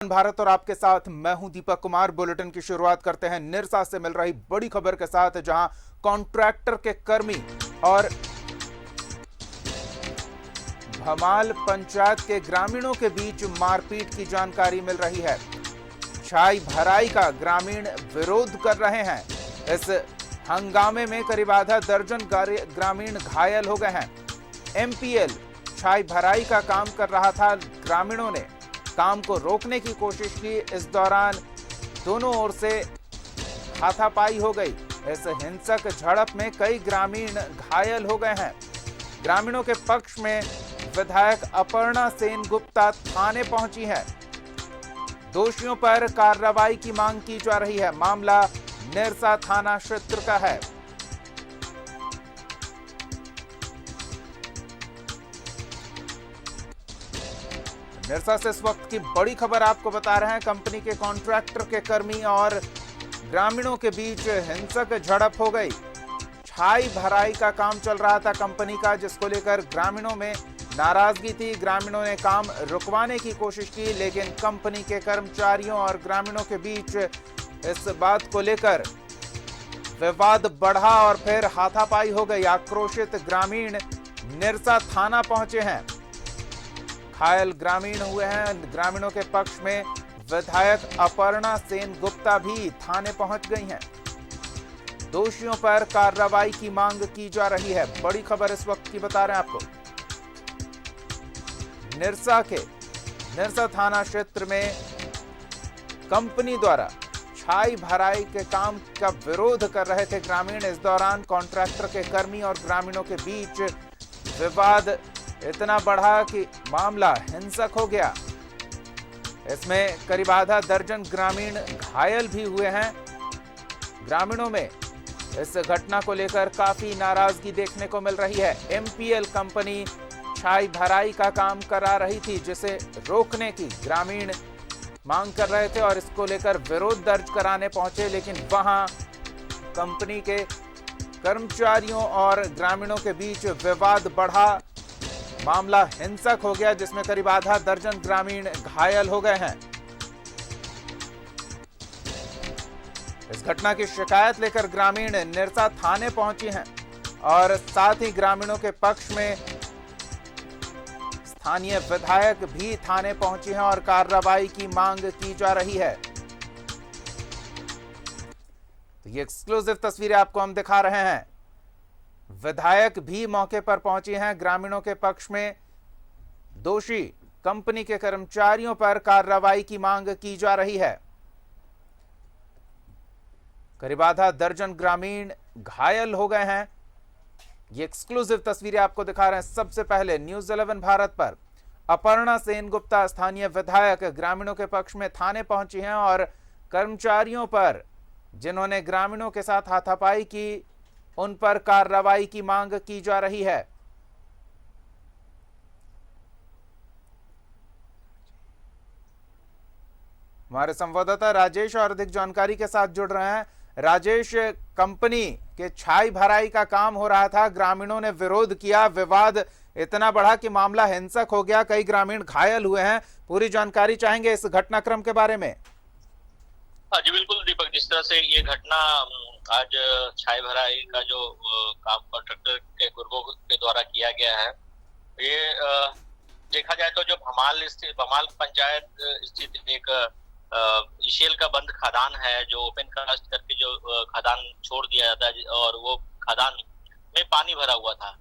भारत और आपके साथ मैं हूं दीपक कुमार। बुलेटिन की शुरुआत करते हैं निरसा से मिल रही बड़ी खबर के साथ, जहां कॉन्ट्रैक्टर के कर्मी और भमाल पंचायत के ग्रामीणों के बीच मारपीट की जानकारी मिल रही है। छाई भराई का ग्रामीण विरोध कर रहे हैं। इस हंगामे में करीब आधा दर्जन ग्रामीण घायल हो गए हैं। एमपीएल छाई भराई का काम कर रहा था। ग्रामीणों ने काम को रोकने की कोशिश की। इस दौरान दोनों ओर से हाथापाई हो गई। इस हिंसक झड़प में कई ग्रामीण घायल हो गए हैं। ग्रामीणों के पक्ष में विधायक अपर्णा सेन गुप्ता थाने पहुंची है। दोषियों पर कार्रवाई की मांग की जा रही है। मामला निरसा थाना क्षेत्र का है। निरसा से इस वक्त की बड़ी खबर आपको बता रहे हैं। कंपनी के कॉन्ट्रैक्टर के कर्मी और ग्रामीणों के बीच हिंसक झड़प हो गई। छाई भराई का काम चल रहा था कंपनी का, जिसको लेकर ग्रामीणों में नाराजगी थी। ग्रामीणों ने काम रुकवाने की कोशिश की, लेकिन कंपनी के कर्मचारियों और ग्रामीणों के बीच इस बात को लेकर विवाद बढ़ा और फिर हाथापाई हो गई। आक्रोशित ग्रामीण निरसा थाना पहुंचे हैं। घायल ग्रामीण हुए हैं। ग्रामीणों के पक्ष में विधायक अपर्णा सेन गुप्ता भी थाने पहुंच गई हैं। दोषियों पर कार्रवाई की मांग की जा रही है। बड़ी खबर इस वक्त की बता रहे हैं आपको। निरसा थाना क्षेत्र में कंपनी द्वारा छाई भराई के काम का विरोध कर रहे थे ग्रामीण। इस दौरान कॉन्ट्रैक्टर के कर्मी और ग्रामीणों के बीच विवाद इतना बढ़ा कि मामला हिंसक हो गया। इसमें करीब आधा दर्जन ग्रामीण घायल भी हुए हैं। ग्रामीणों में इस घटना को लेकर काफी नाराजगी देखने को मिल रही है। एमपीएल कंपनी छाई भराई का काम करा रही थी, जिसे रोकने की ग्रामीण मांग कर रहे थे और इसको लेकर विरोध दर्ज कराने पहुंचे, लेकिन वहां कंपनी के कर्मचारियों और ग्रामीणों के बीच विवाद बढ़ा। मामला हिंसक हो गया, जिसमें करीब आधा दर्जन ग्रामीण घायल हो गए हैं। इस घटना की शिकायत लेकर ग्रामीण निरसा थाने पहुंची हैं और साथ ही ग्रामीणों के पक्ष में स्थानीय विधायक भी थाने पहुंचे हैं और कार्रवाई की मांग की जा रही है। तो ये एक्सक्लूसिव तस्वीरें आपको हम दिखा रहे हैं। विधायक भी मौके पर पहुंचे हैं। ग्रामीणों के पक्ष में दोषी कंपनी के कर्मचारियों पर कार्रवाई की मांग की जा रही है। करीब आधा दर्जन ग्रामीण घायल हो गए हैं। ये एक्सक्लूसिव तस्वीरें आपको दिखा रहे हैं। सबसे पहले न्यूज़ 11 भारत पर अपर्णा सेन गुप्ता स्थानीय विधायक ग्रामीणों के पक्ष में थाने पहुंची हैं और कर्मचारियों पर, जिन्होंने ग्रामीणों के साथ हाथापाई की, उन पर कार्रवाई की मांग की जा रही है। हमारे संवाददाता राजेश और अधिक जानकारी के साथ जुड़ रहे हैं। राजेश, कंपनी के छाई भराई का काम हो रहा था, ग्रामीणों ने विरोध किया, विवाद इतना बढ़ा कि मामला हिंसक हो गया, कई ग्रामीण घायल हुए हैं। पूरी जानकारी चाहेंगे इस घटनाक्रम के बारे में। हाँ जी बिल्कुल दीपक, जिस तरह से ये घटना आज छाई भराई का जो काम कॉन्ट्रैक्टर के गुर्गों के द्वारा किया गया है, ये देखा जाए तो जो भमाल पंचायत स्थित एक ईशेल का बंद खदान है, जो ओपन कास्ट करके जो खदान छोड़ दिया जाता है, और वो खदान में पानी भरा हुआ था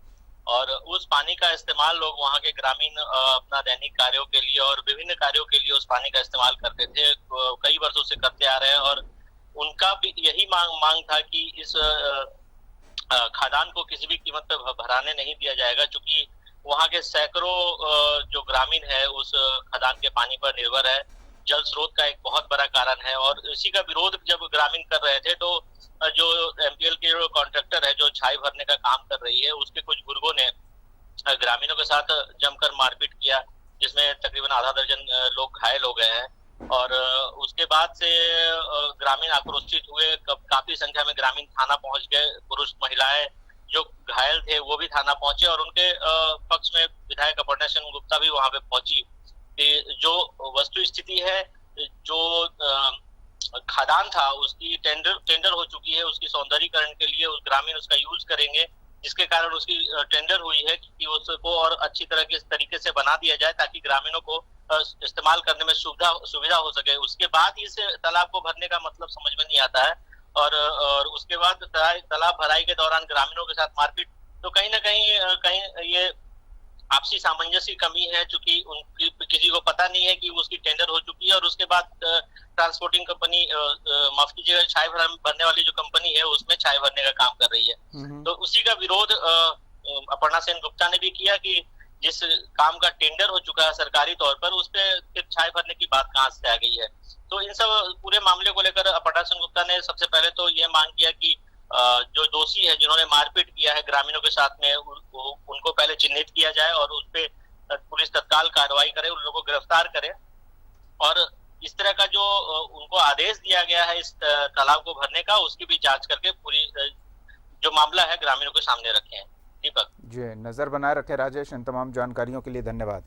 और उस पानी का इस्तेमाल लोग वहाँ के ग्रामीण अपना दैनिक कार्यों के लिए और विभिन्न कार्यों के लिए उस पानी का इस्तेमाल करते थे, कई वर्षों से करते आ रहे हैं। और उनका भी यही मांग था कि इस खदान को किसी भी कीमत पर भराने नहीं दिया जाएगा, क्योंकि वहाँ के सैकड़ों जो ग्रामीण है उस खदान के पानी पर निर्भर है। जल स्रोत का एक बहुत बड़ा कारण है और इसी का विरोध जब ग्रामीण कर रहे थे, तो जो एमपीएल के जो कॉन्ट्रैक्टर है, जो छाई भरने का काम कर रही है, उसके कुछ गुर्गों ने ग्रामीणों के साथ जमकर मारपीट किया, जिसमें तकरीबन आधा दर्जन लोग घायल हो गए हैं। और उसके बाद से ग्रामीण आक्रोशित हुए। काफी संख्या में ग्रामीण थाना पहुंच गए। पुरुष महिलाएं जो घायल थे वो भी थाना पहुंचे और उनके पक्ष में विधायक अपर्णा सेन गुप्ता भी वहां पे पहुंची कि जो वस्तु स्थिति है, जो खदान था उसकी टेंडर हो चुकी है, उसकी सौंदर्यीकरण के लिए उस ग्रामीण उसका यूज करेंगे, जिसके कारण उसकी टेंडर हुई है कि उसको और अच्छी तरह के तरीके से बना दिया जाए ताकि ग्रामीणों को इस्तेमाल करने में सुविधा हो सके। उसके बाद इस तालाब को भरने का मतलब समझ में नहीं आता है, और उसके बाद तालाब भराई के दौरान ग्रामीणों के साथ मारपीट, तो कहीं ना कहीं ये आपसी सामंजस्य की कमी है, चूंकि उनकी किसी को पता नहीं है कि उसकी टेंडर हो चुकी है, और उसके बाद ट्रांसपोर्टिंग कंपनी, माफ कीजिएगा, चाय भरने वाली जो कंपनी है उसमें चाय भरने का काम कर रही है। तो उसी का विरोध अपर्णा सेन गुप्ता ने भी किया कि जिस काम का टेंडर हो चुका है सरकारी तौर पर, उस पर फिर चाय भरने की बात कहां से आ गई है। तो इन सब पूरे मामले को लेकर अपर्णा सेन गुप्ता ने सबसे पहले तो ये मांग किया कि जो दोषी है जिन्होंने मारपीट किया है ग्रामीणों के साथ में, उनको पहले चिन्हित किया जाए और उस पर पुलिस तत्काल कार्रवाई करे, उन लोगों को गिरफ्तार करे, और इस तरह का जो उनको आदेश दिया गया है इस तालाब को भरने का, उसकी भी जांच करके पूरी जो मामला है ग्रामीणों के सामने रखे हैं। दीपक जी, नजर बनाए रखे राजेश। इन तमाम जानकारियों के लिए धन्यवाद।